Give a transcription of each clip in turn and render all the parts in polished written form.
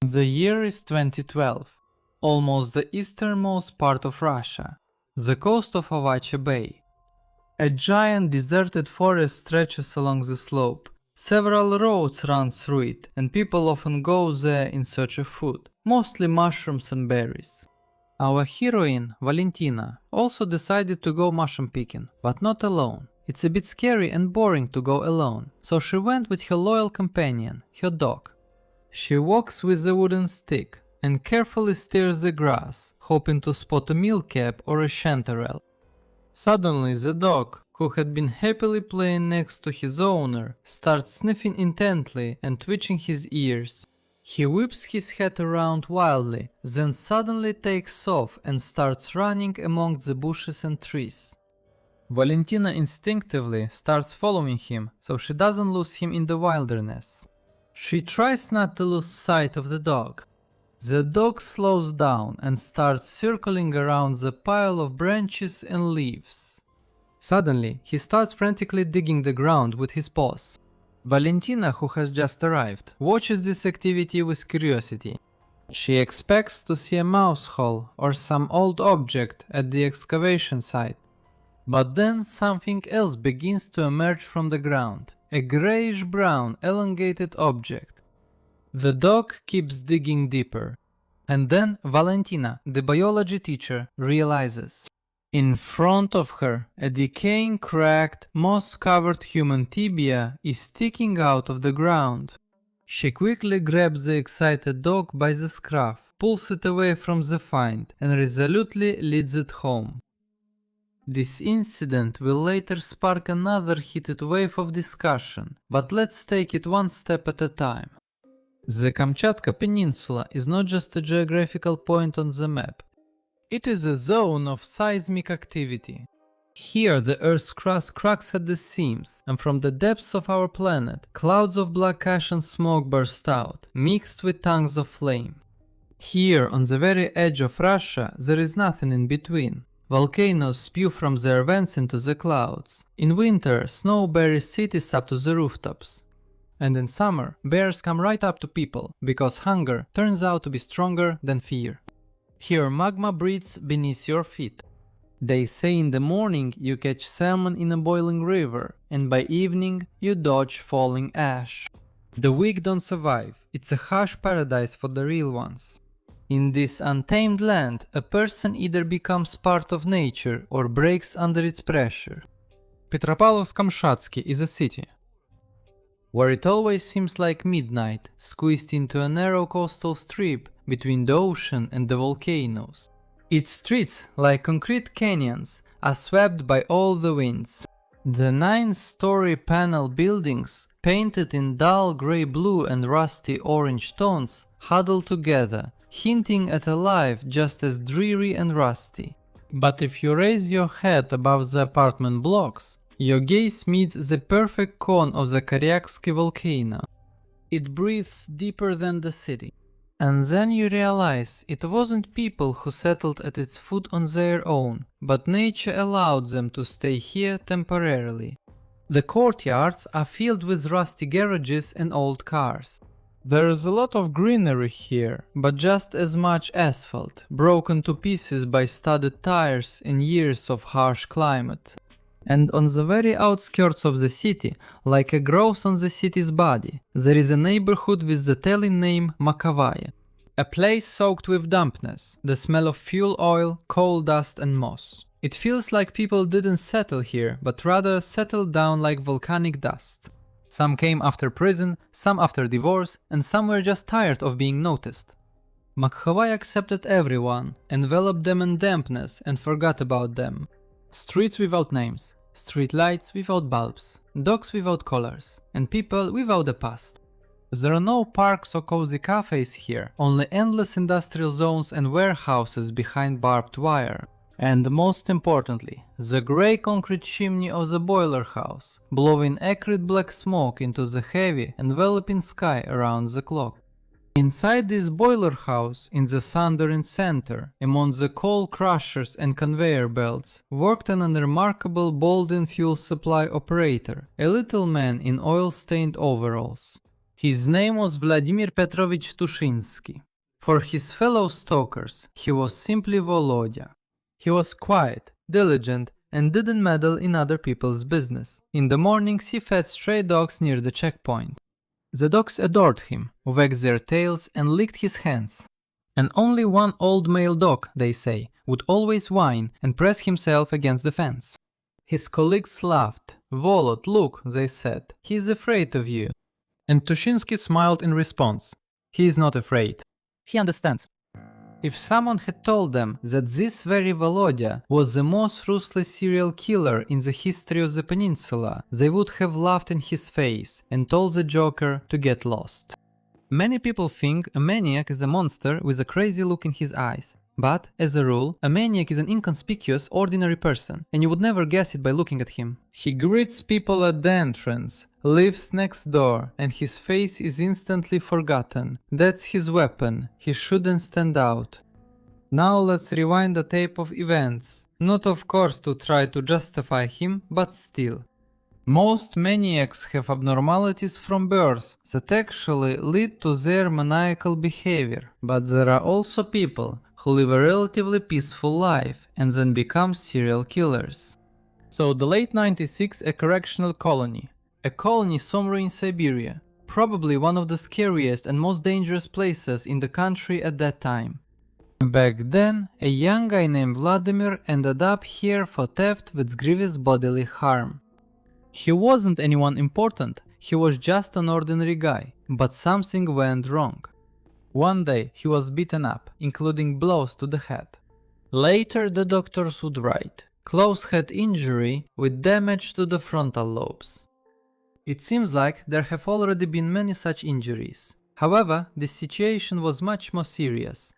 The year is 2012, almost the easternmost part of Russia, the coast of Avacha Bay. A giant deserted forest stretches along the slope. Several roads run through it, and people often go there in search of food, mostly mushrooms and berries. Our heroine, Valentina, also decided to go mushroom picking, but not alone. It's a bit scary and boring to go alone, so she went with her loyal companion, her dog. She walks with a wooden stick and carefully steers the grass, hoping to spot a mealcap or a chanterelle. Suddenly the dog, who had been happily playing next to his owner, starts sniffing intently and twitching his ears. He whips his head around wildly, then suddenly takes off and starts running among the bushes and trees. Valentina instinctively starts following him so she doesn't lose him in the wilderness. She tries not to lose sight of the dog. The dog slows down and starts circling around the pile of branches and leaves. Suddenly, he starts frantically digging the ground with his paws. Valentina, who has just arrived, watches this activity with curiosity. She expects to see a mouse hole or some old object at the excavation site. But then something else begins to emerge from the ground, a grayish-brown elongated object. The dog keeps digging deeper. And then Valentina, the biology teacher, realizes. In front of her, a decaying, cracked, moss-covered human tibia is sticking out of the ground. She quickly grabs the excited dog by the scruff, pulls it away from the find, and resolutely leads it home. This incident will later spark another heated wave of discussion, but let's take it one step at a time. The Kamchatka Peninsula is not just a geographical point on the map. It is a zone of seismic activity. Here the Earth's crust cracks at the seams, and from the depths of our planet, clouds of black ash and smoke burst out, mixed with tongues of flame. Here, on the very edge of Russia, there is nothing in between. Volcanoes spew from their vents into the clouds. In winter, snow buries cities up to the rooftops. And in summer, bears come right up to people, because hunger turns out to be stronger than fear. Here magma breathes beneath your feet. They say in the morning you catch salmon in a boiling river, and by evening you dodge falling ash. The weak don't survive, it's a harsh paradise for the real ones. In this untamed land, a person either becomes part of nature or breaks under its pressure. Petropavlovsk-Kamchatsky is a city where it always seems like midnight, squeezed into a narrow coastal strip between the ocean and the volcanoes. Its streets, like concrete canyons, are swept by all the winds. The 9-story panel buildings, painted in dull grey-blue and rusty orange tones, huddle together, hinting at a life just as dreary and rusty. But if you raise your head above the apartment blocks, your gaze meets the perfect cone of the Koryaksky volcano. It breathes deeper than the city. And then you realize it wasn't people who settled at its foot on their own, but nature allowed them to stay here temporarily. The courtyards are filled with rusty garages and old cars. There is a lot of greenery here, but just as much asphalt, broken to pieces by studded tires in years of harsh climate. And on the very outskirts of the city, like a growth on the city's body, there is a neighborhood with the telling name Makovaya. A place soaked with dampness, the smell of fuel oil, coal dust and moss. It feels like people didn't settle here, but rather settled down like volcanic dust. Some came after prison, some after divorce, and some were just tired of being noticed. Makovaya accepted everyone, enveloped them in dampness and forgot about them. Streets without names, street lights without bulbs, dogs without collars, and people without a past. There are no parks or cozy cafes here, only endless industrial zones and warehouses behind barbed wire. And most importantly, the grey concrete chimney of the boiler house, blowing acrid black smoke into the heavy, enveloping sky around the clock. Inside this boiler house, in the thundering center, among the coal crushers and conveyor belts, worked an unremarkable Bolden fuel supply operator, a little man in oil-stained overalls. His name was Vladimir Petrovich Tushinsky. For his fellow stalkers, he was simply Volodya. He was quiet, diligent, and didn't meddle in other people's business. In the mornings he fed stray dogs near the checkpoint. The dogs adored him, wagged their tails and licked his hands. And only one old male dog, they say, would always whine and press himself against the fence. His colleagues laughed. "Volod, look," they said, "he's afraid of you." And Tushinsky smiled in response. He is not afraid. He understands. If someone had told them that this very Volodya was the most ruthless serial killer in the history of the peninsula, they would have laughed in his face and told the Joker to get lost. Many people think a maniac is a monster with a crazy look in his eyes. But, as a rule, a maniac is an inconspicuous, ordinary person, and you would never guess it by looking at him. He greets people at the entrance, lives next door, and his face is instantly forgotten. That's his weapon. He shouldn't stand out. Now let's rewind the tape of events. Not of course to try to justify him, but still. Most maniacs have abnormalities from birth that actually lead to their maniacal behavior. But there are also people who live a relatively peaceful life and then become serial killers. So the late 96, a correctional colony. A colony somewhere in Siberia. Probably one of the scariest and most dangerous places in the country at that time. Back then, a young guy named Vladimir ended up here for theft with grievous bodily harm. He wasn't anyone important, he was just an ordinary guy, but something went wrong. One day he was beaten up, including blows to the head. Later the doctors would write, close head injury with damage to the frontal lobes. It seems like there have already been many such injuries. However, the situation was much more serious.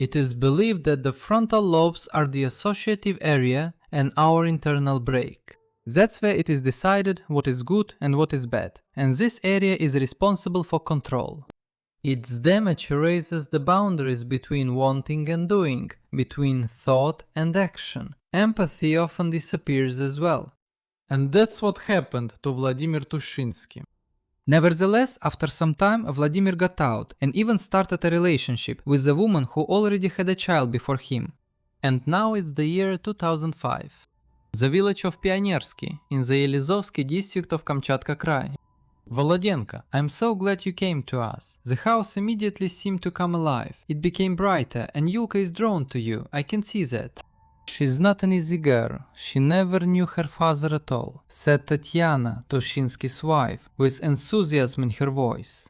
It is believed that the frontal lobes are the associative area and our internal brake. That's where it is decided what is good and what is bad, and this area is responsible for control. Its damage erases the boundaries between wanting and doing, between thought and action. Empathy often disappears as well. And that's what happened to Vladimir Tushinsky. Nevertheless, after some time, Vladimir got out and even started a relationship with a woman who already had a child before him. And now it's the year 2005. The village of Pionersky in the Yelizovsky district of Kamchatka Krai. Volodyenko, I'm so glad you came to us. The house immediately seemed to come alive. It became brighter and Yulka is drawn to you, I can see that. She's not an easy girl. She never knew her father at all, said Tatiana, Tushinsky's wife, with enthusiasm in her voice.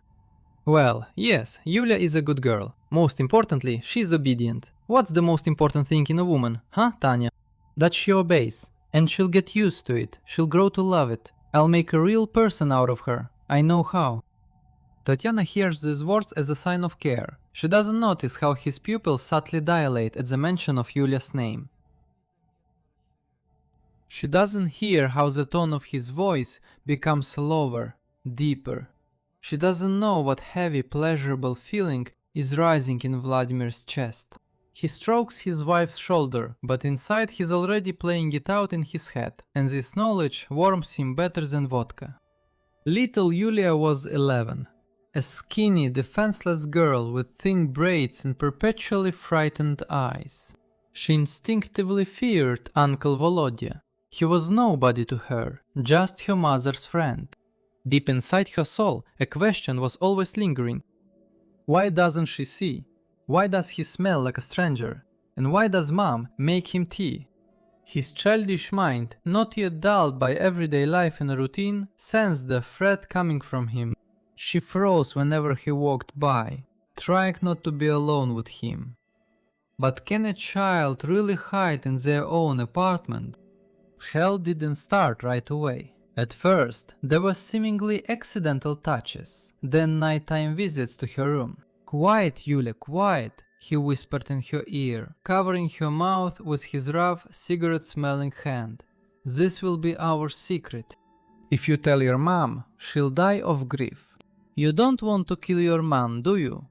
Well, yes, Yulia is a good girl. Most importantly, she's obedient. What's the most important thing in a woman, huh, Tanya? That she obeys. And she'll get used to it, she'll grow to love it. I'll make a real person out of her. I know how. Tatiana hears these words as a sign of care. She doesn't notice how his pupils subtly dilate at the mention of Yulia's name. She doesn't hear how the tone of his voice becomes lower, deeper. She doesn't know what heavy, pleasurable feeling is rising in Vladimir's chest. He strokes his wife's shoulder, but inside he's already playing it out in his head, and this knowledge warms him better than vodka. Little Yulia was 11. A skinny, defenseless girl with thin braids and perpetually frightened eyes. She instinctively feared Uncle Volodya. He was nobody to her, just her mother's friend. Deep inside her soul, a question was always lingering. Why doesn't she see? Why does he smell like a stranger? And why does mom make him tea? His childish mind, not yet dulled by everyday life and routine, sensed the threat coming from him. She froze whenever he walked by, trying not to be alone with him. But can a child really hide in their own apartment? Hell didn't start right away. At first, there were seemingly accidental touches, then nighttime visits to her room. "Quiet, Yulia, quiet," he whispered in her ear, covering her mouth with his rough, cigarette-smelling hand. "This will be our secret. If you tell your mom, she'll die of grief. You don't want to kill your mom, do you?"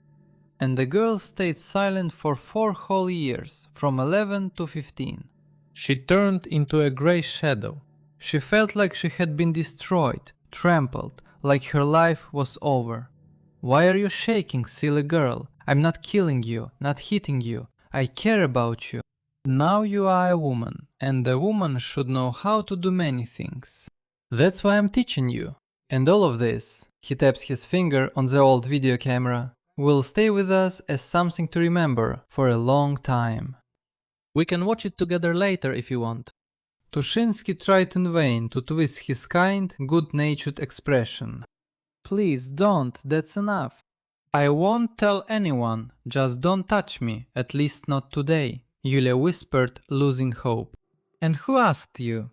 And the girl stayed silent for 4 whole years, from 11 to 15. She turned into a grey shadow. She felt like she had been destroyed, trampled, like her life was over. Why are you shaking, silly girl? I'm not killing you, not hitting you. I care about you. Now you are a woman, and a woman should know how to do many things. That's why I'm teaching you. And all of this, he taps his finger on the old video camera, will stay with us as something to remember for a long time. We can watch it together later if you want. Tushinsky tried in vain to twist his kind, good-natured expression. Please don't, that's enough. I won't tell anyone, just don't touch me, at least not today, Yulia whispered, losing hope. And who asked you?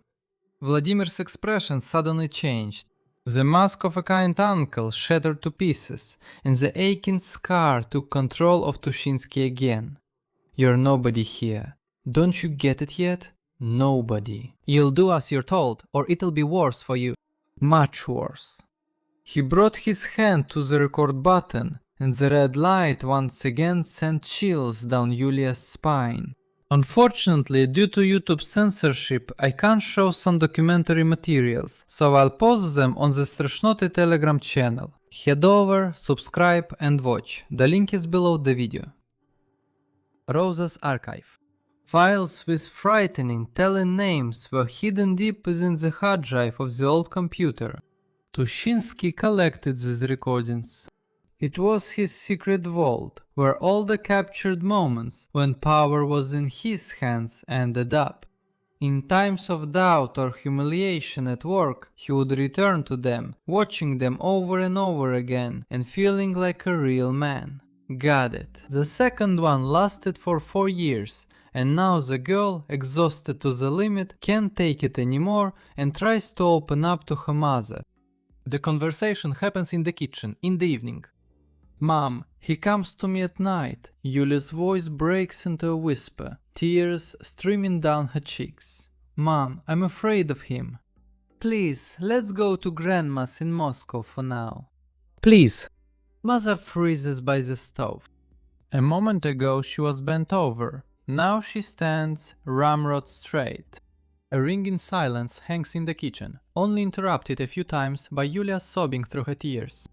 Vladimir's expression suddenly changed. The mask of a kind uncle shattered to pieces, and the aching scar took control of Tushinsky again. You're nobody here. Don't you get it yet? Nobody. You'll do as you're told, or it'll be worse for you. Much worse. He brought his hand to the record button, and the red light once again sent chills down Yulia's spine. Unfortunately, due to YouTube censorship, I can't show some documentary materials, so I'll post them on the Strashnoty Telegram channel. Head over, subscribe and watch. The link is below the video. Rosa's archive. Files with frightening, telling names were hidden deep within the hard drive of the old computer. Tushinsky collected these recordings. It was his secret vault, where all the captured moments, when power was in his hands, ended up. In times of doubt or humiliation at work, he would return to them, watching them over and over again, and feeling like a real man. Got it. The second one lasted for 4 years, and now the girl, exhausted to the limit, can't take it anymore and tries to open up to her mother. The conversation happens in the kitchen, in the evening. Mom, he comes to me at night. Yulia's voice breaks into a whisper, tears streaming down her cheeks. Mom, I'm afraid of him. Please, let's go to Grandma's in Moscow for now. Please. Mother freezes by the stove. A moment ago she was bent over. Now she stands ramrod straight. A ringing silence hangs in the kitchen, only interrupted a few times by Yulia sobbing through her tears.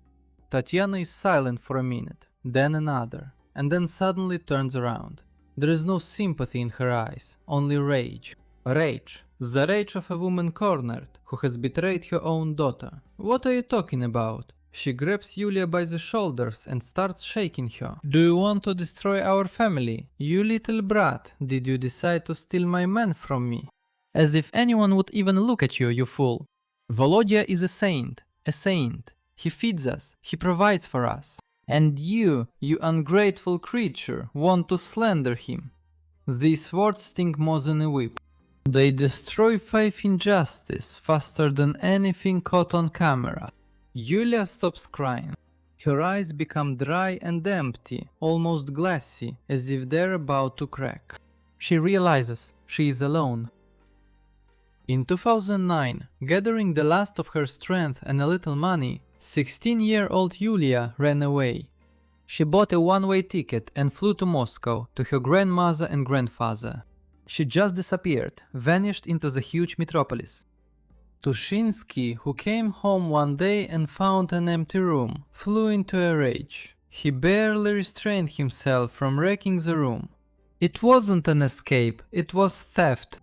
Tatiana is silent for a minute, then another, and then suddenly turns around. There is no sympathy in her eyes, only rage. Rage. The rage of a woman cornered, who has betrayed her own daughter. What are you talking about? She grabs Yulia by the shoulders and starts shaking her. Do you want to destroy our family? You little brat, did you decide to steal my man from me? As if anyone would even look at you, you fool. Volodya is a saint, a saint. He feeds us, he provides for us. And you ungrateful creature, want to slander him. These words sting more than a whip. They destroy faith in justice faster than anything caught on camera. Yulia stops crying. Her eyes become dry and empty, almost glassy, as if they're about to crack. She realizes she is alone. In 2009, gathering the last of her strength and a little money, 16-year-old Yulia ran away. She bought a one-way ticket and flew to Moscow, to her grandmother and grandfather. She just disappeared, vanished into the huge metropolis. Tushinsky, who came home one day and found an empty room, flew into a rage. He barely restrained himself from wrecking the room. It wasn't an escape, it was theft.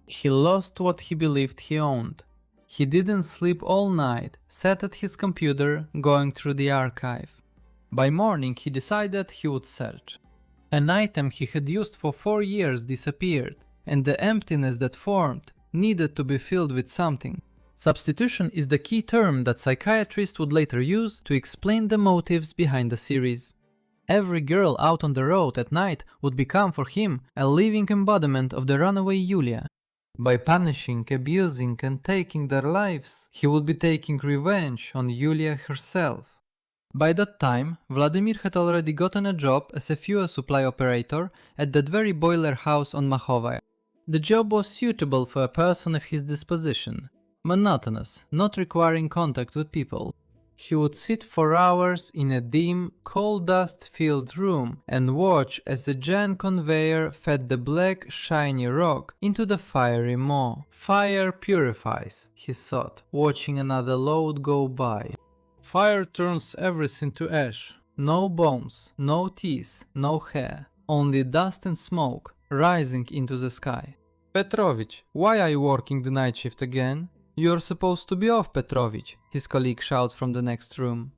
He lost what he believed he owned. He didn't sleep all night, sat at his computer, going through the archive. By morning he decided he would search. An item he had used for 4 years disappeared, and the emptiness that formed needed to be filled with something. Substitution is the key term that psychiatrists would later use to explain the motives behind the series. Every girl out on the road at night would become for him a living embodiment of the runaway Yulia. By punishing, abusing and taking their lives, he would be taking revenge on Yulia herself. By that time, Vladimir had already gotten a job as a fuel supply operator at that very boiler house on Makhovaya. The job was suitable for a person of his disposition, monotonous, not requiring contact with people. He would sit for hours in a dim, coal dust-filled room and watch as a giant conveyor fed the black, shiny rock into the fiery maw. Fire purifies, he thought, watching another load go by. Fire turns everything to ash. No bones, no teeth, no hair. Only dust and smoke rising into the sky. Petrovich, why are you working the night shift again? You're supposed to be off, Petrovich, his colleague shouts from the next room.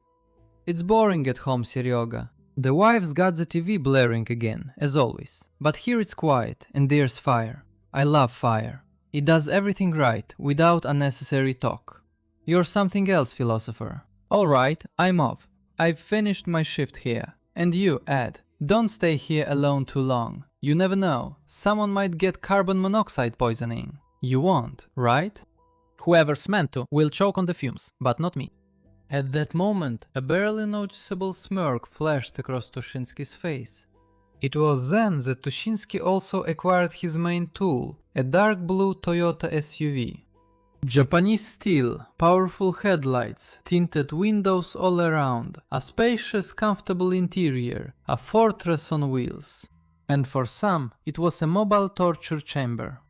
It's boring at home, Seryoga. The wife's got the TV blaring again, as always. But here it's quiet, and there's fire. I love fire. It does everything right, without unnecessary talk. You're something else, philosopher. Alright, I'm off. I've finished my shift here. And you, Ed, don't stay here alone too long. You never know, someone might get carbon monoxide poisoning. You won't, right? Whoever's meant to will choke on the fumes, but not me. At that moment, a barely noticeable smirk flashed across Tushinsky's face. It was then that Tushinsky also acquired his main tool, a dark blue Toyota SUV. Japanese steel, powerful headlights, tinted windows all around, a spacious, comfortable interior, a fortress on wheels. And for some, it was a mobile torture chamber.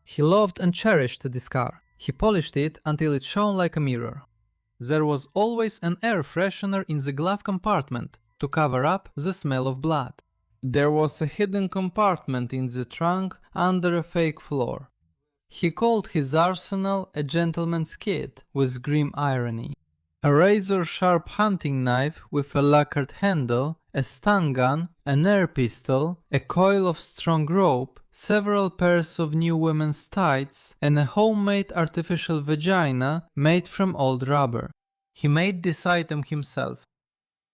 He loved and cherished this car. He polished it until it shone like a mirror. There was always an air freshener in the glove compartment to cover up the smell of blood. There was a hidden compartment in the trunk under a fake floor. He called his arsenal a gentleman's kit with grim irony. A razor-sharp hunting knife with a lacquered handle, a stun gun, an air pistol, a coil of strong rope, several pairs of new women's tights, and a homemade artificial vagina made from old rubber. He made this item himself.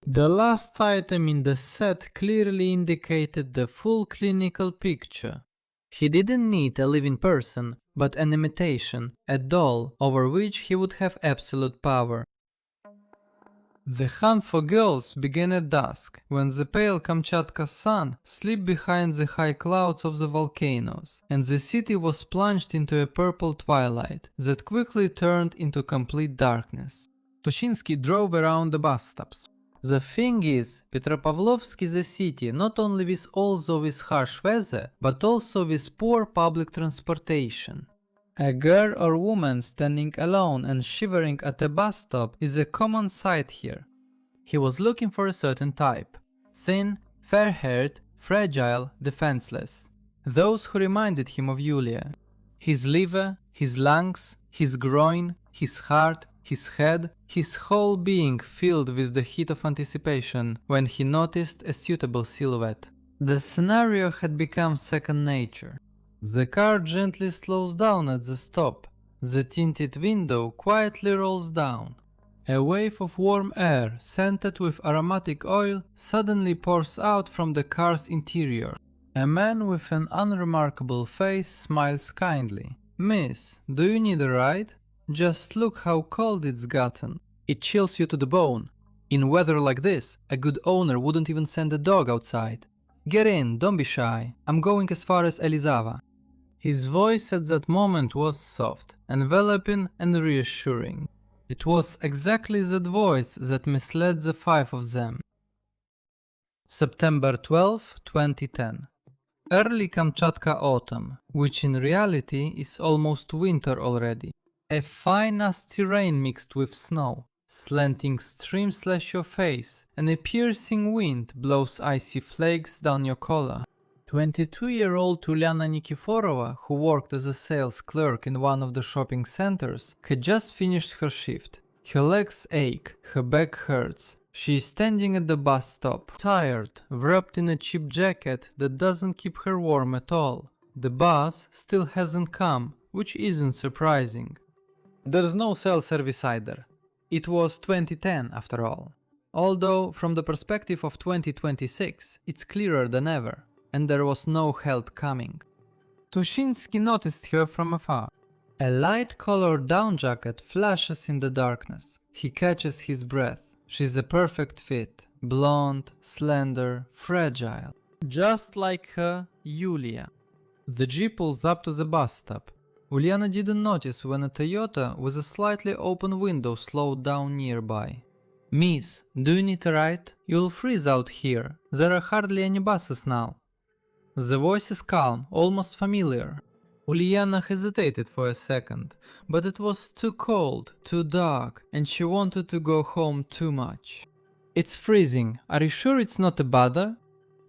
The last item in the set clearly indicated the full clinical picture. He didn't need a living person, but an imitation, a doll over which he would have absolute power. The hunt for girls began at dusk, when the pale Kamchatka sun slipped behind the high clouds of the volcanoes, and the city was plunged into a purple twilight that quickly turned into complete darkness. Tushinsky drove around the bus stops. The thing is, Petropavlovsk is a city not only with always harsh weather, but also with poor public transportation. A girl or woman standing alone and shivering at a bus stop is a common sight here. He was looking for a certain type. Thin, fair-haired, fragile, defenseless. Those who reminded him of Yulia. His liver, his lungs, his groin, his heart, his head, his whole being filled with the heat of anticipation when he noticed a suitable silhouette. The scenario had become second nature. The car gently slows down at the stop. The tinted window quietly rolls down. A wave of warm air, scented with aromatic oil, suddenly pours out from the car's interior. A man with an unremarkable face smiles kindly. "Miss, do you need a ride? Just look how cold it's gotten. It chills you to the bone. In weather like this, a good owner wouldn't even send a dog outside. Get in, don't be shy. I'm going as far as Elizava." His voice at that moment was soft, enveloping and reassuring. It was exactly that voice that misled the five of them. September 12, 2010. Early Kamchatka autumn, which in reality is almost winter already. A fine nasty rain mixed with snow. Slanting streams slash your face, and a piercing wind blows icy flakes down your collar. 22-year-old Uliana Nikiforova, who worked as a sales clerk in one of the shopping centers, had just finished her shift. Her legs ache, her back hurts. She is standing at the bus stop, tired, wrapped in a cheap jacket that doesn't keep her warm at all. The bus still hasn't come, which isn't surprising. There's no cell service either. It was 2010 after all. Although, from the perspective of 2026, it's clearer than ever. And there was no help coming. Tushinsky noticed her from afar. A light-colored down jacket flashes in the darkness. He catches his breath. She's a perfect fit. Blonde, slender, fragile. Just like her, Yulia. The jeep pulls up to the bus stop. Uliana didn't notice when a Toyota with a slightly open window slowed down nearby. "Miss, do you need a ride? You'll freeze out here. There are hardly any buses now." The voice is calm, almost familiar. Uliana hesitated for a second, but it was too cold, too dark, and she wanted to go home too much. It's freezing. Are you sure it's not a bother?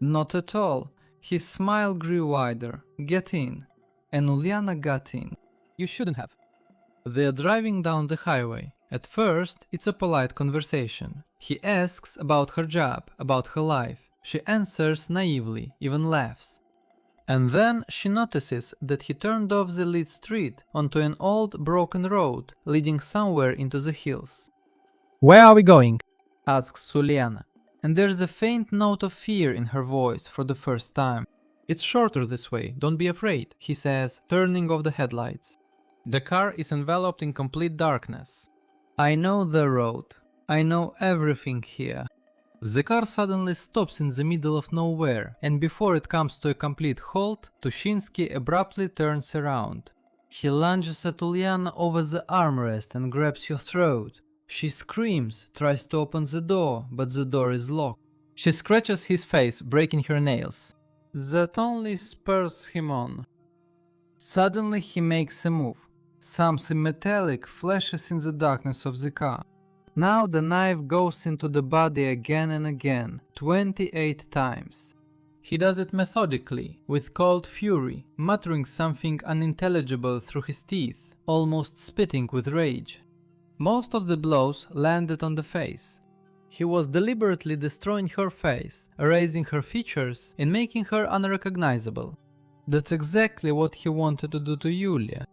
Not at all. His smile grew wider. Get in. And Uliana got in. You shouldn't have. They're driving down the highway. At first, it's a polite conversation. He asks about her job, about her life. She answers naively, even laughs. And then she notices that he turned off the lead street onto an old broken road leading somewhere into the hills. Where are we going? Asks Uliana, and there's a faint note of fear in her voice for the first time. It's shorter this way, don't be afraid, He says, turning off the headlights. The car is enveloped in complete darkness. I know the road. I know everything here. The car suddenly stops in the middle of nowhere, and before it comes to a complete halt, Tushinsky abruptly turns around. He lunges at Uliana over the armrest and grabs her throat. She screams, tries to open the door, but the door is locked. She scratches his face, breaking her nails. That only spurs him on. Suddenly he makes a move. Something metallic flashes in the darkness of the car. Now the knife goes into the body again and again, 28 times. He does it methodically, with cold fury, muttering something unintelligible through his teeth, almost spitting with rage. Most of the blows landed on the face. He was deliberately destroying her face, erasing her features, and making her unrecognizable. That's exactly what he wanted to do to Yulia.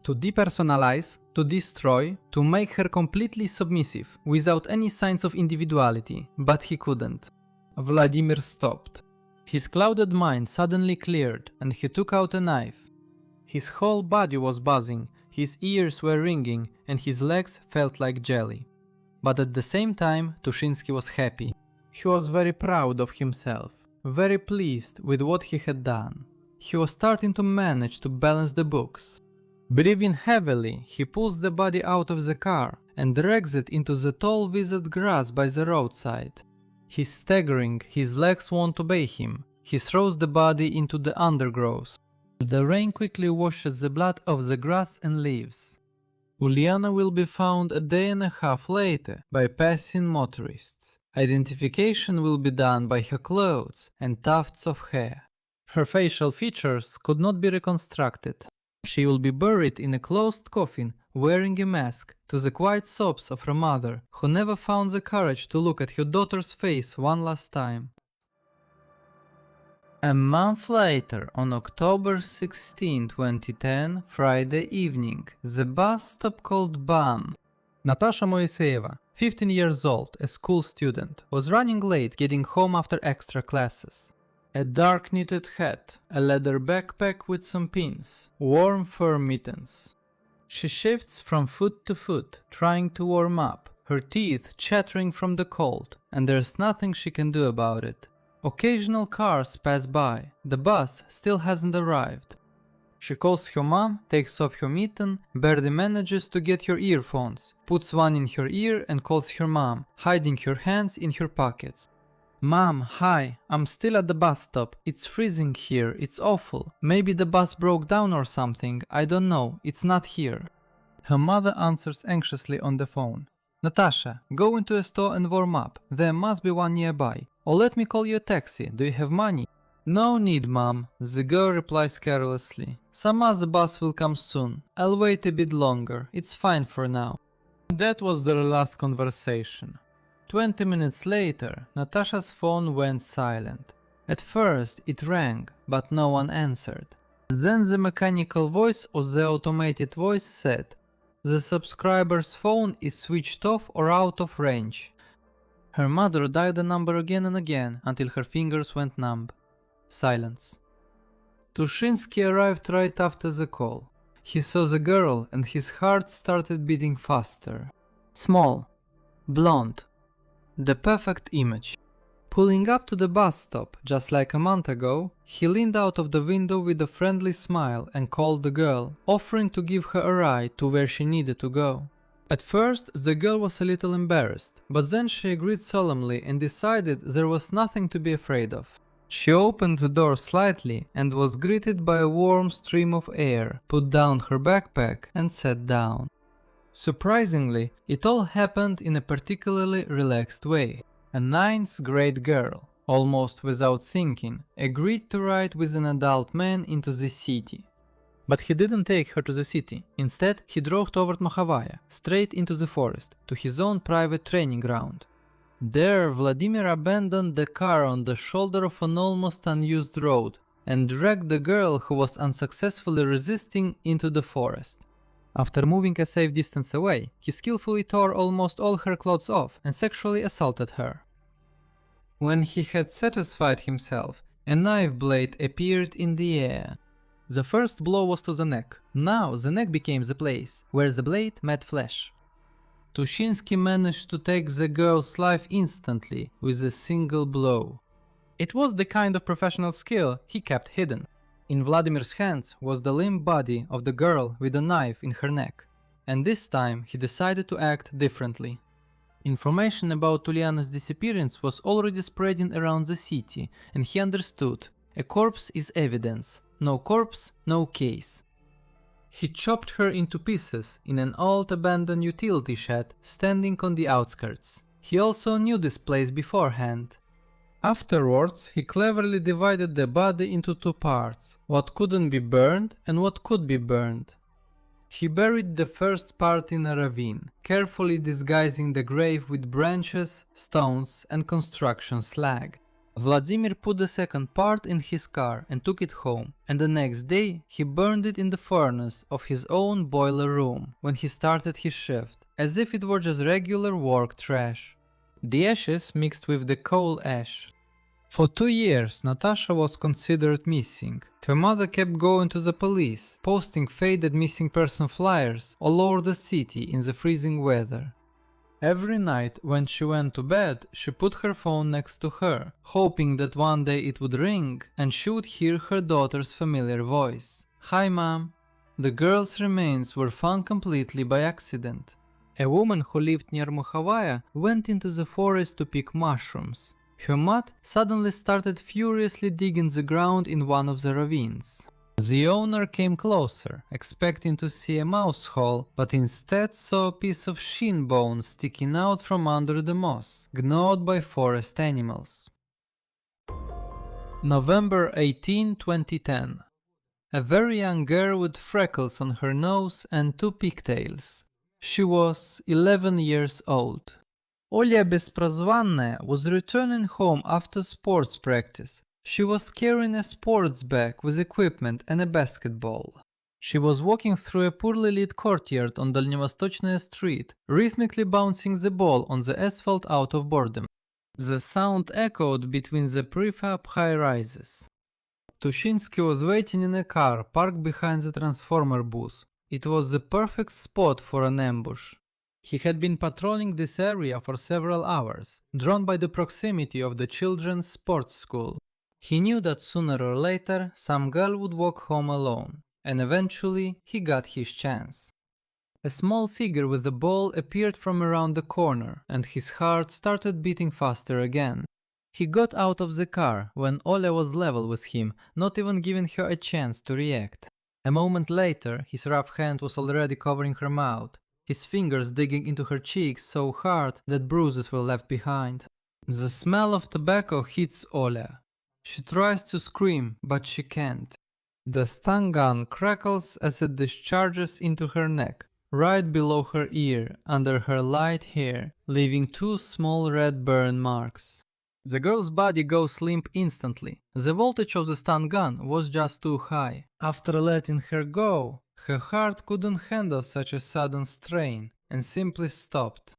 To depersonalize, to destroy, to make her completely submissive, without any signs of individuality, but he couldn't. Vladimir stopped. His clouded mind suddenly cleared, and he took out a knife. His whole body was buzzing, his ears were ringing, and his legs felt like jelly. But at the same time, Tushinsky was happy. He was very proud of himself, very pleased with what he had done. He was starting to manage to balance the books. Breathing heavily, he pulls the body out of the car and drags it into the tall withered grass by the roadside. He's staggering, his legs won't obey him. He throws the body into the undergrowth. The rain quickly washes the blood off the grass and leaves. Uliana will be found a day and a half later by passing motorists. Identification will be done by her clothes and tufts of hair. Her facial features could not be reconstructed. She will be buried in a closed coffin, wearing a mask, to the quiet sobs of her mother, who never found the courage to look at her daughter's face one last time. A month later, on October 16, 2010, Friday evening, the bus stop called BAM. Natasha Moiseyeva, 15 years old, a school student, was running late getting home after extra classes. A dark knitted hat, a leather backpack with some pins, warm fur mittens. She shifts from foot to foot, trying to warm up, her teeth chattering from the cold, and there's nothing she can do about it. Occasional cars pass by, the bus still hasn't arrived. She calls her mom, takes off her mitten, barely manages to get her earphones, puts one in her ear and calls her mom, hiding her hands in her pockets. Mom, hi, I'm still at the bus stop. It's freezing here, it's awful. Maybe the bus broke down or something, I don't know, it's not here. Her mother answers anxiously on the phone. Natasha, go into a store and warm up, there must be one nearby. Or let me call you a taxi, do you have money? No need, Mom, the girl replies carelessly. Some other bus will come soon. I'll wait a bit longer, it's fine for now. That was their last conversation. 20 minutes later, Natasha's phone went silent. At first it rang, but no one answered. Then the mechanical voice or the automated voice said, "The subscriber's phone is switched off or out of range." Her mother dialed the number again and again until her fingers went numb. Silence. Tushinsky arrived right after the call. He saw the girl and his heart started beating faster. Small, blonde, the perfect image. Pulling up to the bus stop, just like a month ago, he leaned out of the window with a friendly smile and called the girl, offering to give her a ride to where she needed to go. At first, the girl was a little embarrassed, but then she agreed solemnly and decided there was nothing to be afraid of. She opened the door slightly and was greeted by a warm stream of air, put down her backpack and sat down. Surprisingly, it all happened in a particularly relaxed way. A ninth grade girl, almost without thinking, agreed to ride with an adult man into the city. But he didn't take her to the city. Instead, he drove toward Mohovaya, straight into the forest, to his own private training ground. There, Vladimir abandoned the car on the shoulder of an almost unused road and dragged the girl who was unsuccessfully resisting into the forest. After moving a safe distance away, he skillfully tore almost all her clothes off and sexually assaulted her. When he had satisfied himself, a knife blade appeared in the air. The first blow was to the neck. Now the neck became the place where the blade met flesh. Tushinsky managed to take the girl's life instantly with a single blow. It was the kind of professional skill he kept hidden. In Vladimir's hands was the limp body of the girl with a knife in her neck, and this time he decided to act differently. Information about Uliana's disappearance was already spreading around the city, and he understood: a corpse is evidence, no corpse, no case. He chopped her into pieces in an old abandoned utility shed standing on the outskirts. He also knew this place beforehand. Afterwards, he cleverly divided the body into two parts, what couldn't be burned and what could be burned. He buried the first part in a ravine, carefully disguising the grave with branches, stones and construction slag. Vladimir put the second part in his car and took it home, and the next day he burned it in the furnace of his own boiler room when he started his shift, as if it were just regular work trash. The ashes mixed with the coal ash. For 2 years, Natasha was considered missing. Her mother kept going to the police, posting faded missing person flyers all over the city in the freezing weather. Every night when she went to bed, she put her phone next to her, hoping that one day it would ring and she would hear her daughter's familiar voice. "Hi, Mom." The girl's remains were found completely by accident. A woman who lived near Mohovaya went into the forest to pick mushrooms. Her mutt suddenly started furiously digging the ground in one of the ravines. The owner came closer, expecting to see a mouse hole, but instead saw a piece of shin bone sticking out from under the moss, gnawed by forest animals. November 18, 2010. A very young girl with freckles on her nose and 2 pigtails. She was 11 years old. Olya Besprozvanная was returning home after sports practice. She was carrying a sports bag with equipment and a basketball. She was walking through a poorly lit courtyard on Dalnevostochная Street, rhythmically bouncing the ball on the asphalt out of boredom. The sound echoed between the prefab high-rises. Tushinsky was waiting in a car parked behind the transformer booth. It was the perfect spot for an ambush. He had been patrolling this area for several hours, drawn by the proximity of the children's sports school. He knew that sooner or later some girl would walk home alone, and eventually he got his chance. A small figure with a ball appeared from around the corner, and his heart started beating faster again. He got out of the car when Oля was level with him, not even giving her a chance to react. A moment later, his rough hand was already covering her mouth, his fingers digging into her cheeks so hard that bruises were left behind. The smell of tobacco hits Oля. She tries to scream, but she can't. The stun gun crackles as it discharges into her neck, right below her ear, under her light hair, leaving 2 small red burn marks. The girl's body goes limp instantly. The voltage of the stun gun was just too high. After letting her go, her heart couldn't handle such a sudden strain and simply stopped.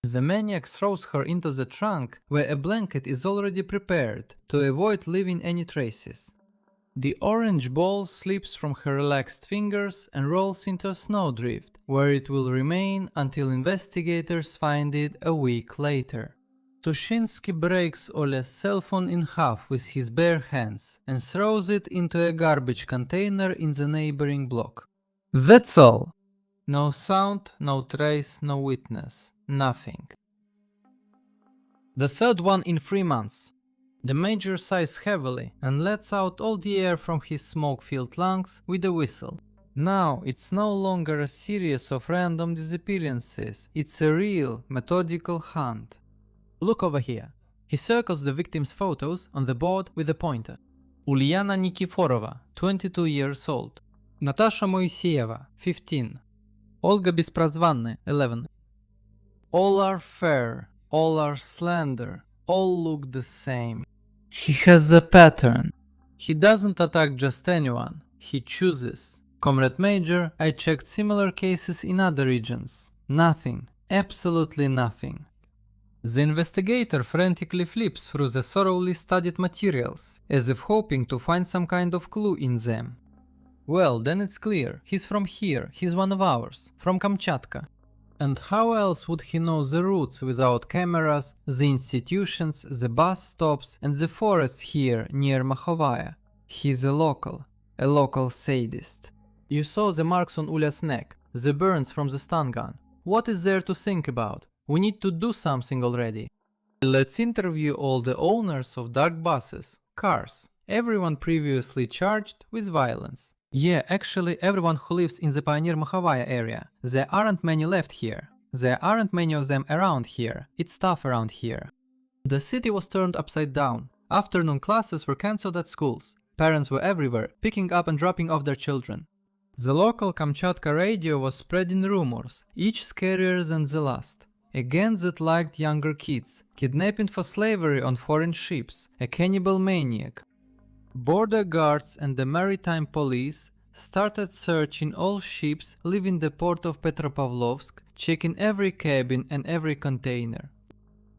The maniac throws her into the trunk, where a blanket is already prepared to avoid leaving any traces. The orange ball slips from her relaxed fingers and rolls into a snowdrift, where it will remain until investigators find it a week later. Tushinsky breaks Olya's cell phone in half with his bare hands and throws it into a garbage container in the neighboring block. That's all. No sound, no trace, no witness. Nothing. The third one in 3 months. The major sighs heavily and lets out all the air from his smoke-filled lungs with a whistle. Now it's no longer a series of random disappearances, it's a real, methodical hunt. Look over here. He circles the victims' photos on the board with a pointer. Uliana Nikiforova, 22 years old. Natasha Moiseyeva, 15. Olga Besprazvanny, 11. All are fair, all are slender, all look the same. He has a pattern. He doesn't attack just anyone, he chooses. Comrade Major, I checked similar cases in other regions. Nothing, absolutely nothing. The investigator frantically flips through the thoroughly studied materials, as if hoping to find some kind of clue in them. Well, then it's clear, he's from here, he's one of ours, from Kamchatka. And how else would he know the routes without cameras, the institutions, the bus stops and the forest here near Makhovaya? He's a local sadist. You saw the marks on Ulya's neck, the burns from the stun gun. What is there to think about? We need to do something already. Let's interview all the owners of dark buses, cars, everyone previously charged with violence. Yeah, actually everyone who lives in the Pioneer Makhovaya area. There aren't many left here. There aren't many of them around here. It's tough around here. The city was turned upside down. Afternoon classes were cancelled at schools. Parents were everywhere, picking up and dropping off their children. The local Kamchatka radio was spreading rumors, each scarier than the last. A gang that liked younger kids, kidnapping for slavery on foreign ships, a cannibal maniac. Border guards and the maritime police started searching all ships leaving the port of Petropavlovsk, checking every cabin and every container.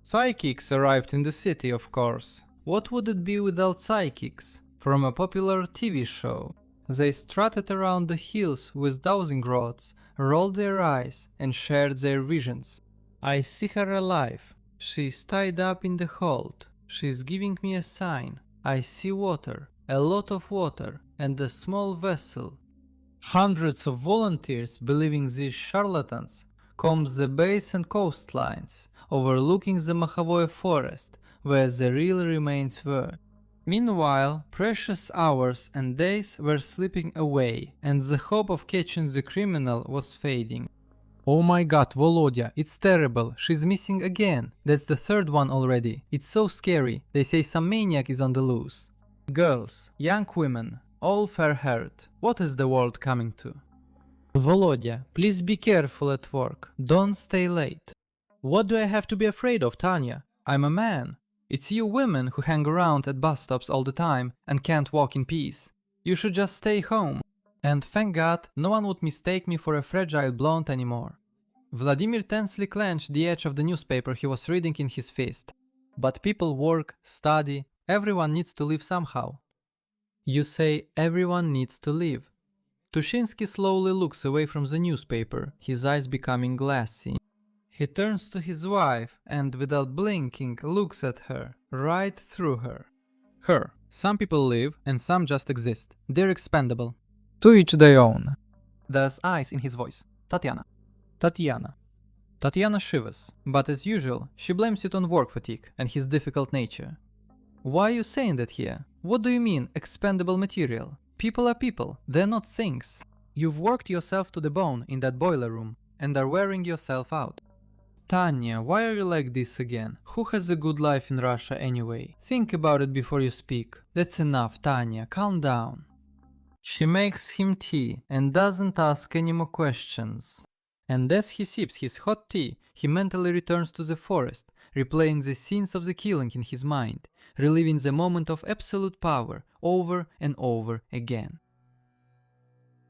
Psychics arrived in the city, of course. What would it be without psychics? From a popular TV show. They strutted around the hills with dowsing rods, rolled their eyes and shared their visions. I see her alive. She's tied up in the hold. She's giving me a sign. I see water, a lot of water, and a small vessel. Hundreds of volunteers, believing these charlatans, combed the bays and coastlines, overlooking the Makhovoye forest, where the real remains were. Meanwhile, precious hours and days were slipping away, and the hope of catching the criminal was fading. Oh my god, Volodya, it's terrible, she's missing again. That's the third one already. It's so scary. They say some maniac is on the loose. Girls, young women, all fair-haired. What is the world coming to? Volodya, please be careful at work. Don't stay late. What do I have to be afraid of, Tanya? I'm a man. It's you women who hang around at bus stops all the time and can't walk in peace. You should just stay home. And thank God, no one would mistake me for a fragile blonde anymore. Vladimir tensely clenched the edge of the newspaper he was reading in his fist. But people work, study, everyone needs to live somehow. You say everyone needs to live. Tushinsky slowly looks away from the newspaper, his eyes becoming glassy. He turns to his wife and, without blinking, looks at her, right through her. Her. Some people live and some just exist. They're expendable. To each their own. There's ice in his voice. Tatiana. Tatiana shivers, but as usual, she blames it on work fatigue and his difficult nature. Why are you saying that here? What do you mean, expendable material? People are people, they're not things. You've worked yourself to the bone in that boiler room and are wearing yourself out. Tanya, why are you like this again? Who has a good life in Russia anyway? Think about it before you speak. That's enough, Tanya, calm down. She makes him tea and doesn't ask any more questions. And as he sips his hot tea, he mentally returns to the forest, replaying the scenes of the killing in his mind, reliving the moment of absolute power over and over again.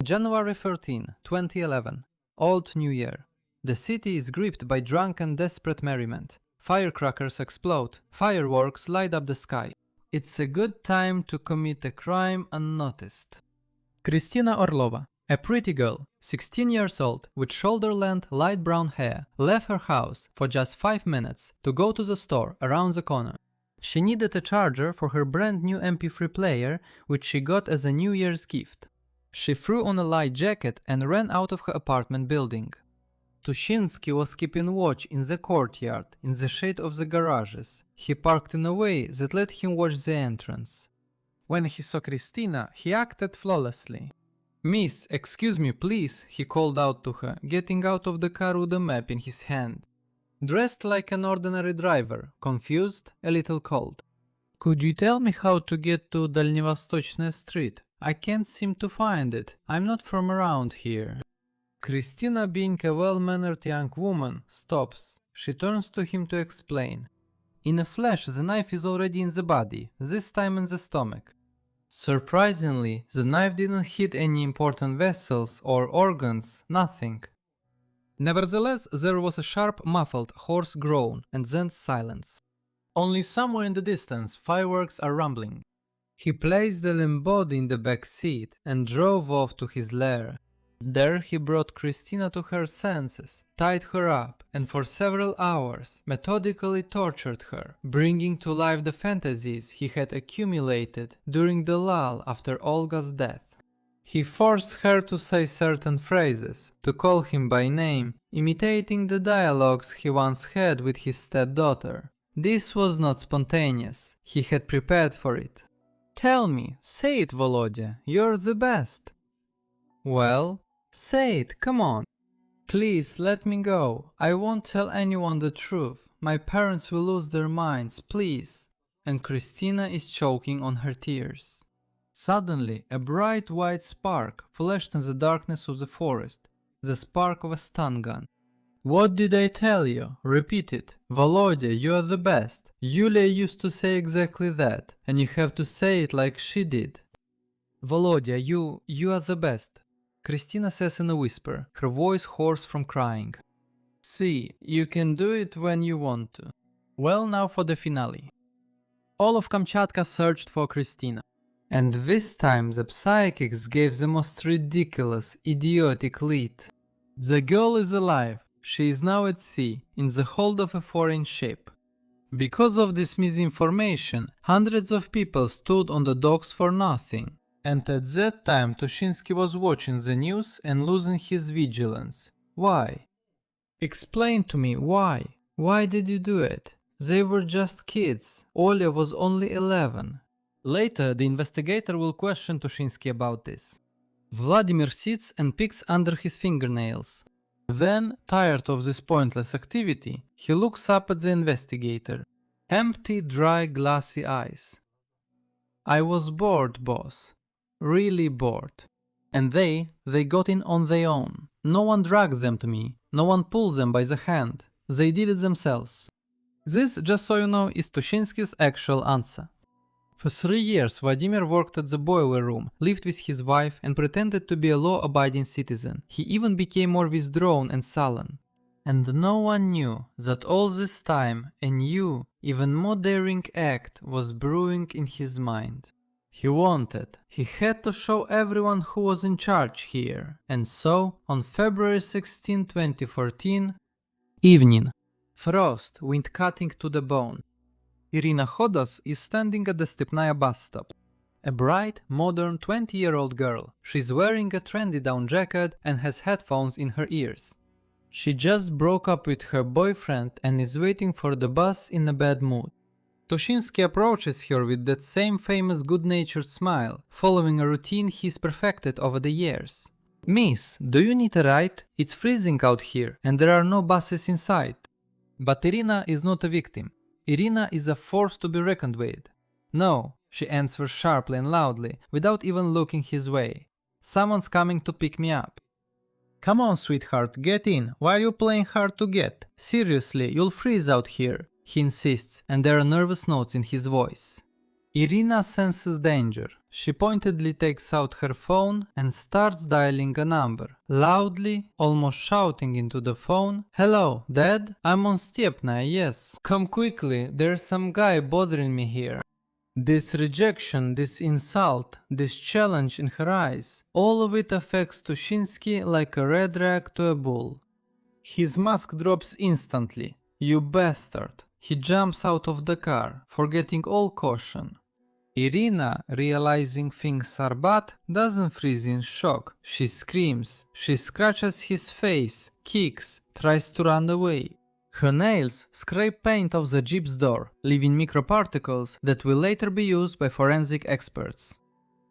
January 13, 2011. Old New Year. The city is gripped by drunken, desperate merriment. Firecrackers explode, fireworks light up the sky. It's a good time to commit a crime unnoticed. Kristina Orlova, a pretty girl, 16 years old, with shoulder-length light brown hair, left her house for just 5 minutes to go to the store around the corner. She needed a charger for her brand new MP3 player, which she got as a New Year's gift. She threw on a light jacket and ran out of her apartment building. Tushinsky was keeping watch in the courtyard, in the shade of the garages. He parked in a way that let him watch the entrance. When he saw Christina, he acted flawlessly. "Miss, excuse me, please," he called out to her, getting out of the car with a map in his hand. Dressed like an ordinary driver, confused, a little cold. "Could you tell me how to get to Дальневосточная Street? I can't seem to find it. I'm not from around here." Christina, being a well-mannered young woman, stops. She turns to him to explain. In a flash, the knife is already in the body, this time in the stomach. Surprisingly, the knife didn't hit any important vessels or organs, nothing. Nevertheless, there was a sharp, muffled, hoarse groan, and then silence. Only somewhere in the distance, fireworks are rumbling. He placed the limp body in the back seat and drove off to his lair. There he brought Christina to her senses, tied her up, and for several hours methodically tortured her, bringing to life the fantasies he had accumulated during the lull after Olga's death. He forced her to say certain phrases, to call him by name, imitating the dialogues he once had with his stepdaughter. This was not spontaneous, he had prepared for it. "Tell me, say it, Volodya, you're the best." "Well, say it, come on." "Please, let me go. I won't tell anyone the truth. My parents will lose their minds, please." And Christina is choking on her tears. Suddenly, a bright white spark flashed in the darkness of the forest, the spark of a stun gun. "What did I tell you? Repeat it. Volodya, you are the best. Yulia used to say exactly that, and you have to say it like she did." "Volodya, you are the best," Christina says in a whisper, her voice hoarse from crying. "See, you can do it when you want to." Well, now for the finale. All of Kamchatka searched for Christina. And this time the psychics gave the most ridiculous, idiotic lead. The girl is alive. She is now at sea, in the hold of a foreign ship. Because of this misinformation, hundreds of people stood on the docks for nothing. And at that time Tushinsky was watching the news and losing his vigilance. Why? Explain to me why. Why did you do it? They were just kids. Oля was only 11. Later, the investigator will question Tushinsky about this. Vladimir sits and picks under his fingernails. Then, tired of this pointless activity, he looks up at the investigator. Empty, dry, glassy eyes. "I was bored, boss. Really bored. And they got in on their own. No one dragged them to me. No one pulled them by the hand. They did it themselves." This, just so you know, is Tushinsky's actual answer. For 3 years, Vladimir worked at the boiler room, lived with his wife, and pretended to be a law-abiding citizen. He even became more withdrawn and sullen. And no one knew that all this time a new, even more daring act was brewing in his mind. He had to show everyone who was in charge here. And so, on February 16, 2014, evening. Frost, wind cutting to the bone. Irina Khodas is standing at the Stepnaya bus stop. A bright, modern 20-year-old girl. She's wearing a trendy down jacket and has headphones in her ears. She just broke up with her boyfriend and is waiting for the bus in a bad mood. Tushinsky approaches her with that same famous good-natured smile, following a routine he's perfected over the years. "Miss, do you need a ride? It's freezing out here and there are no buses in sight." But Irina is not a victim. Irina is a force to be reckoned with. "No," she answers sharply and loudly, without even looking his way. "Someone's coming to pick me up." "Come on, sweetheart, get in. Why are you playing hard to get? Seriously, you'll freeze out here," he insists, and there are nervous notes in his voice. Irina senses danger. She pointedly takes out her phone and starts dialing a number, loudly, almost shouting into the phone. "Hello, Dad? I'm on Stepnaya, yes. Come quickly, there's some guy bothering me here." This rejection, this insult, this challenge in her eyes, all of it affects Tushinsky like a red rag to a bull. His mask drops instantly. "You bastard." He jumps out of the car, forgetting all caution. Irina, realizing things are bad, doesn't freeze in shock. She screams. She scratches his face, kicks, tries to run away. Her nails scrape paint off the jeep's door, leaving microparticles that will later be used by forensic experts.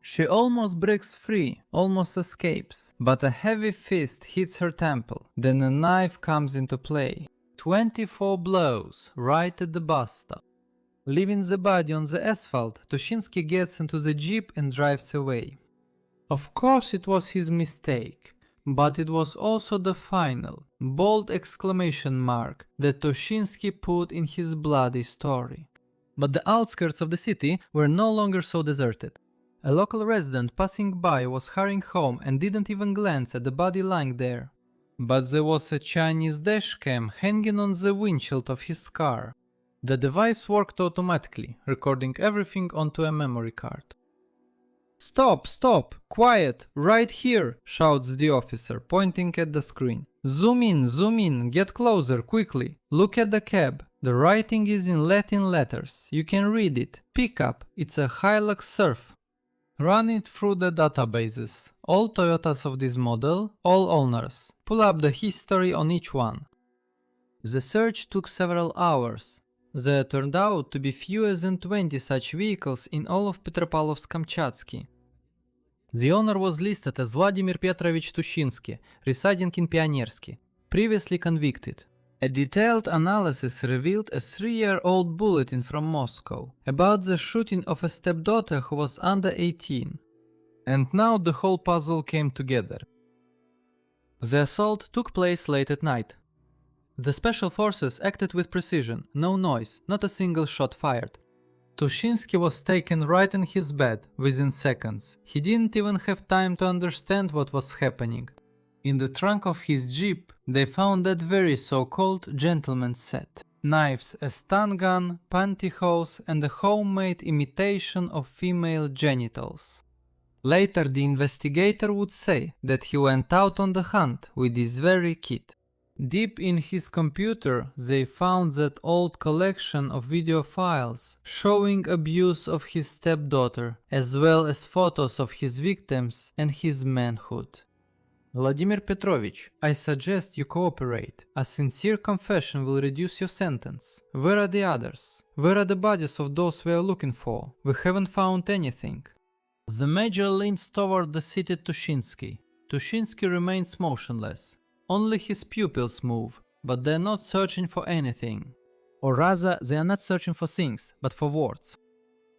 She almost breaks free, almost escapes, but a heavy fist hits her temple. Then a knife comes into play. 24 blows, right at the bus stop. Leaving the body on the asphalt, Tushinsky gets into the jeep and drives away. Of course it was his mistake, but it was also the final, bold exclamation mark that Tushinsky put in his bloody story. But the outskirts of the city were no longer so deserted. A local resident passing by was hurrying home and didn't even glance at the body lying there. But there was a Chinese dashcam hanging on the windshield of his car. The device worked automatically, recording everything onto a memory card. "Stop, stop, quiet, right here," shouts the officer, pointing at the screen. Zoom in, get closer, quickly. Look at the cab. The writing is in Latin letters. You can read it. Pick up, it's a Hilux Surf. Run it through the databases. All Toyotas of this model, all owners. Pull up the history on each one. The search took several hours. There turned out to be fewer than 20 such vehicles in all of Petropavlovsk-Kamchatsky. The owner was listed as Vladimir Petrovich Tushinsky, residing in Pionersky, previously convicted. A detailed analysis revealed a 3-year-old bulletin from Moscow about the shooting of a stepdaughter who was under 18. And now the whole puzzle came together. The assault took place late at night. The special forces acted with precision, no noise, not a single shot fired. Tushinsky was taken right in his bed within seconds. He didn't even have time to understand what was happening. In the trunk of his jeep, they found that very so-called gentleman's set. Knives, a stun gun, pantyhose, and a homemade imitation of female genitals. Later, the investigator would say that he went out on the hunt with this very kit. Deep in his computer, they found that old collection of video files showing abuse of his stepdaughter, as well as photos of his victims and his manhood. Vladimir Petrovich, I suggest you cooperate. A sincere confession will reduce your sentence. Where are the others? Where are the bodies of those we are looking for? We haven't found anything. The major leans toward the seated Tushinsky. Tushinsky remains motionless. Only his pupils move, but they're not searching for anything. Or rather, they are not searching for things, but for words.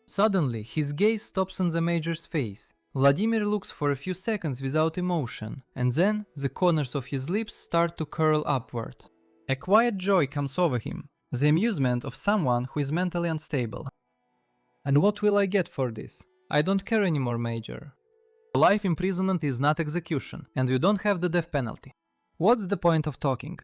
Suddenly, his gaze stops on the major's face. Vladimir looks for a few seconds without emotion, and then the corners of his lips start to curl upward. A quiet joy comes over him, the amusement of someone who is mentally unstable. And what will I get for this? I don't care anymore, Major. Life imprisonment is not execution, and you don't have the death penalty. What's the point of talking?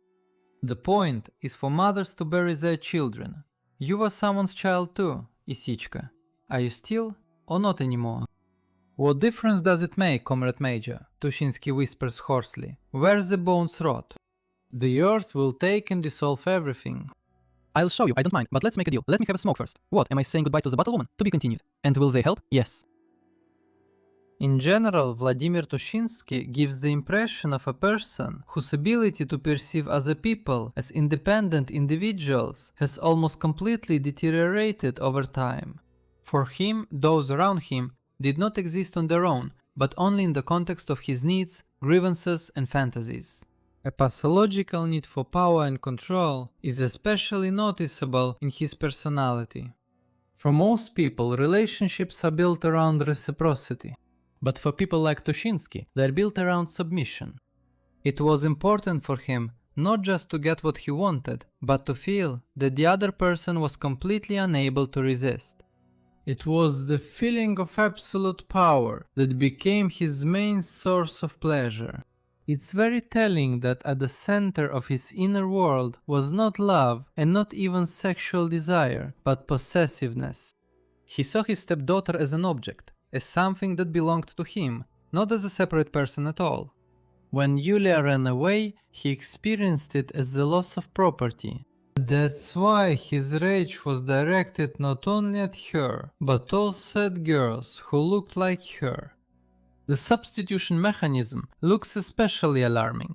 The point is for mothers to bury their children. You were someone's child too, Isichka. Are you still or not anymore? What difference does it make, Comrade Major? Tushinsky whispers hoarsely. Where the bones rot? The earth will take and dissolve everything. I'll show you, I don't mind, but let's make a deal. Let me have a smoke first. What, am I saying goodbye to the bottle woman? To be continued. And will they help? Yes. In general, Vladimir Tushinsky gives the impression of a person whose ability to perceive other people as independent individuals has almost completely deteriorated over time. For him, those around him did not exist on their own, but only in the context of his needs, grievances, and fantasies. A pathological need for power and control is especially noticeable in his personality. For most people, relationships are built around reciprocity. But for people like Tushinsky, they're built around submission. It was important for him not just to get what he wanted, but to feel that the other person was completely unable to resist. It was the feeling of absolute power that became his main source of pleasure. It's very telling that at the center of his inner world was not love and not even sexual desire, but possessiveness. He saw his stepdaughter as an object, as something that belonged to him, not as a separate person at all. When Yulia ran away, he experienced it as the loss of property. That's why his rage was directed not only at her, but also at girls who looked like her. The substitution mechanism looks especially alarming.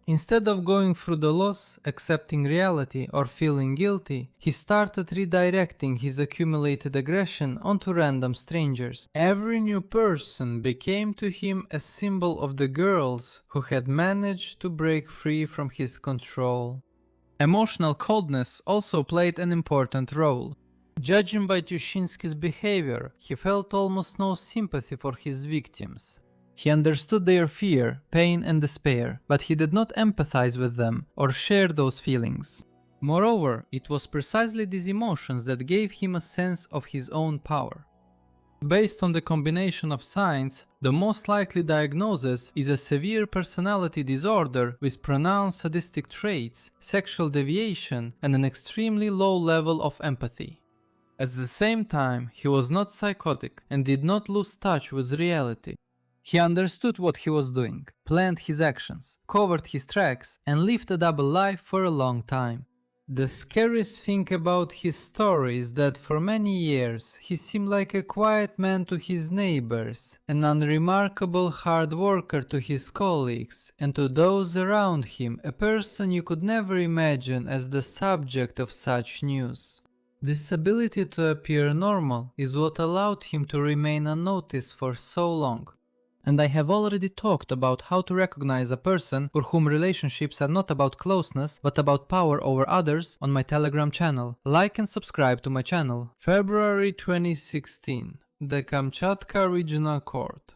Instead of going through the loss, accepting reality, or feeling guilty, he started redirecting his accumulated aggression onto random strangers. Every new person became to him a symbol of the girls who had managed to break free from his control. Emotional coldness also played an important role. Judging by Tushinsky's behavior, he felt almost no sympathy for his victims. He understood their fear, pain, and despair, but he did not empathize with them or share those feelings. Moreover, it was precisely these emotions that gave him a sense of his own power. Based on the combination of signs, the most likely diagnosis is a severe personality disorder with pronounced sadistic traits, sexual deviation, and an extremely low level of empathy. At the same time, he was not psychotic and did not lose touch with reality. He understood what he was doing, planned his actions, covered his tracks, and lived a double life for a long time. The scariest thing about his story is that for many years he seemed like a quiet man to his neighbors, an unremarkable hard worker to his colleagues, and to those around him, a person you could never imagine as the subject of such news. This ability to appear normal is what allowed him to remain unnoticed for so long. And I have already talked about how to recognize a person for whom relationships are not about closeness but about power over others on my Telegram channel. Like and subscribe to my channel. February 2016. The Kamchatka Regional Court.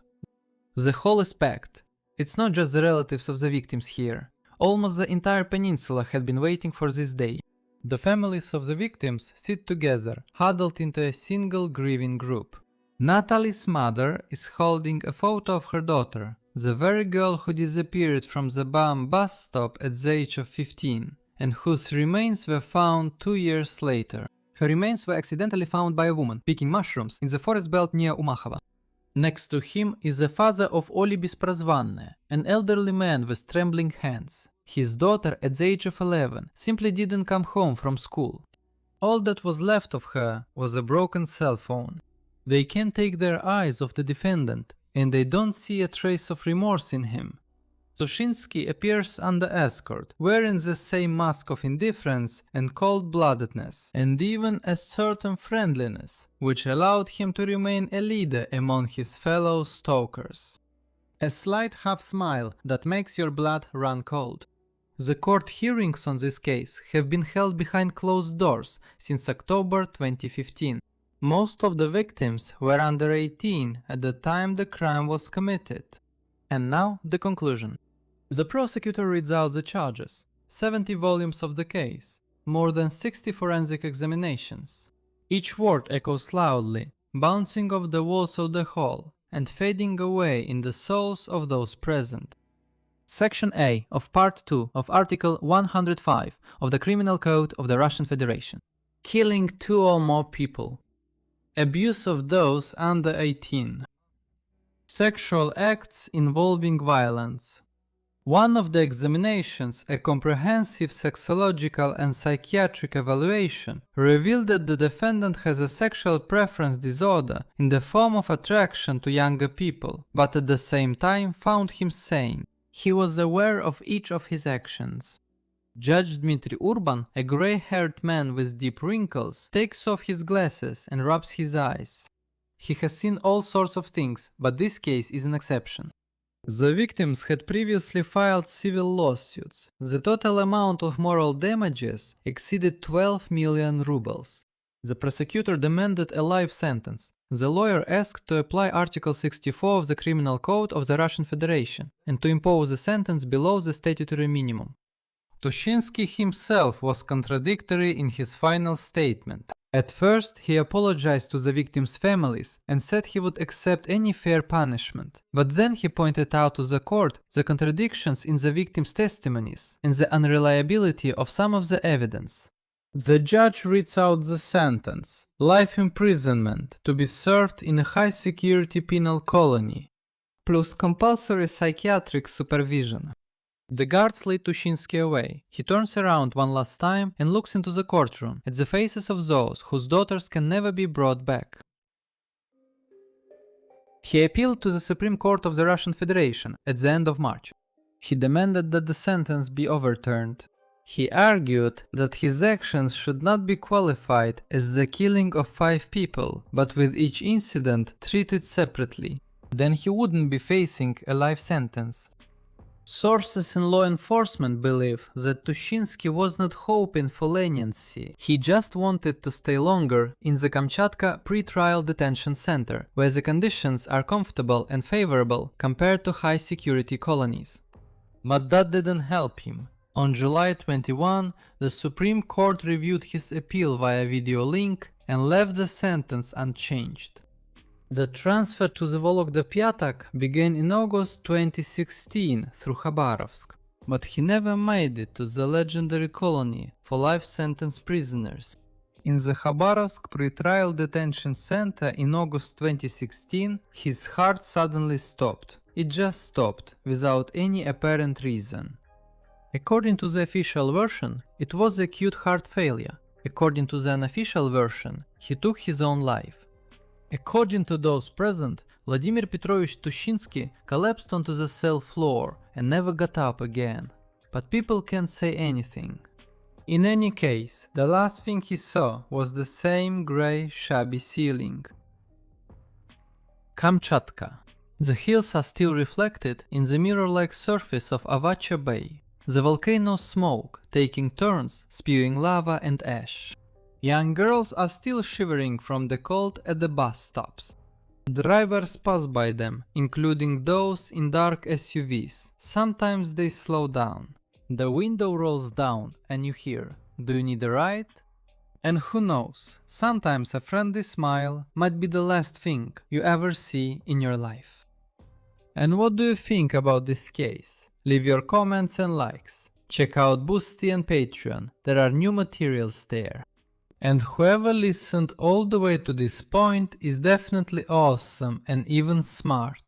The whole is packed. It's not just the relatives of the victims here. Almost the entire peninsula had been waiting for this day. The families of the victims sit together, huddled into a single grieving group. Natalie's mother is holding a photo of her daughter, the very girl who disappeared from the bus stop at the age of 15, and whose remains were found 2 years later. Her remains were accidentally found by a woman picking mushrooms in the forest belt near Umachova. Next to him is the father of Oli Besprazvanne, an elderly man with trembling hands. His daughter, at the age of 11, simply didn't come home from school. All that was left of her was a broken cell phone. They can't take their eyes off the defendant, and they don't see a trace of remorse in him. Tushinsky appears under escort, wearing the same mask of indifference and cold-bloodedness, and even a certain friendliness, which allowed him to remain a leader among his fellow stalkers. A slight half-smile that makes your blood run cold. The court hearings on this case have been held behind closed doors since October 2015. Most of the victims were under 18 at the time the crime was committed. And now the conclusion. The prosecutor reads out the charges, 70 volumes of the case, more than 60 forensic examinations. Each word echoes loudly, bouncing off the walls of the hall and fading away in the souls of those present. Section A of Part 2 of Article 105 of the Criminal Code of the Russian Federation. Killing 2 or more people. Abuse of those under 18. Sexual acts involving violence. One of the examinations, a comprehensive sexological and psychiatric evaluation, revealed that the defendant has a sexual preference disorder in the form of attraction to younger people, but at the same time found him sane. He was aware of each of his actions. Judge Dmitry Urban, a grey-haired man with deep wrinkles, takes off his glasses and rubs his eyes. He has seen all sorts of things, but this case is an exception. The victims had previously filed civil lawsuits. The total amount of moral damages exceeded 12 million rubles. The prosecutor demanded a life sentence. The lawyer asked to apply Article 64 of the Criminal Code of the Russian Federation and to impose a sentence below the statutory minimum. Tushinsky himself was contradictory in his final statement. At first, he apologized to the victims' families and said he would accept any fair punishment. But then he pointed out to the court the contradictions in the victims' testimonies and the unreliability of some of the evidence. The judge reads out the sentence: life imprisonment to be served in a high-security penal colony, plus compulsory psychiatric supervision. The guards lead Tushinsky away. He turns around one last time and looks into the courtroom at the faces of those whose daughters can never be brought back. He appealed to the Supreme Court of the Russian Federation at the end of March. He demanded that the sentence be overturned. He argued that his actions should not be qualified as the killing of 5 people, but with each incident treated separately. Then he wouldn't be facing a life sentence. Sources in law enforcement believe that Tushinsky was not hoping for leniency. He just wanted to stay longer in the Kamchatka pre-trial detention center, where the conditions are comfortable and favorable compared to high-security colonies. But that didn't help him. On July 21, the Supreme Court reviewed his appeal via video link and left the sentence unchanged. The transfer to the Vologda Piatak began in August 2016 through Khabarovsk, but he never made it to the legendary colony for life sentence prisoners. In the Khabarovsk pre-trial detention center in August 2016, his heart suddenly stopped. It just stopped, without any apparent reason. According to the official version, it was acute heart failure. According to the unofficial version, he took his own life. According to those present, Vladimir Petrovich Tushinsky collapsed onto the cell floor and never got up again. But people can't say anything. In any case, the last thing he saw was the same grey, shabby ceiling. Kamchatka. The hills are still reflected in the mirror-like surface of Avacha Bay. The volcano smoke, taking turns, spewing lava and ash. Young girls are still shivering from the cold at the bus stops. Drivers pass by them, including those in dark SUVs. Sometimes they slow down. The window rolls down and you hear, "Do you need a ride?" And who knows, sometimes a friendly smile might be the last thing you ever see in your life. And what do you think about this case? Leave your comments and likes. Check out Boosty and Patreon, there are new materials there. And whoever listened all the way to this point is definitely awesome and even smart.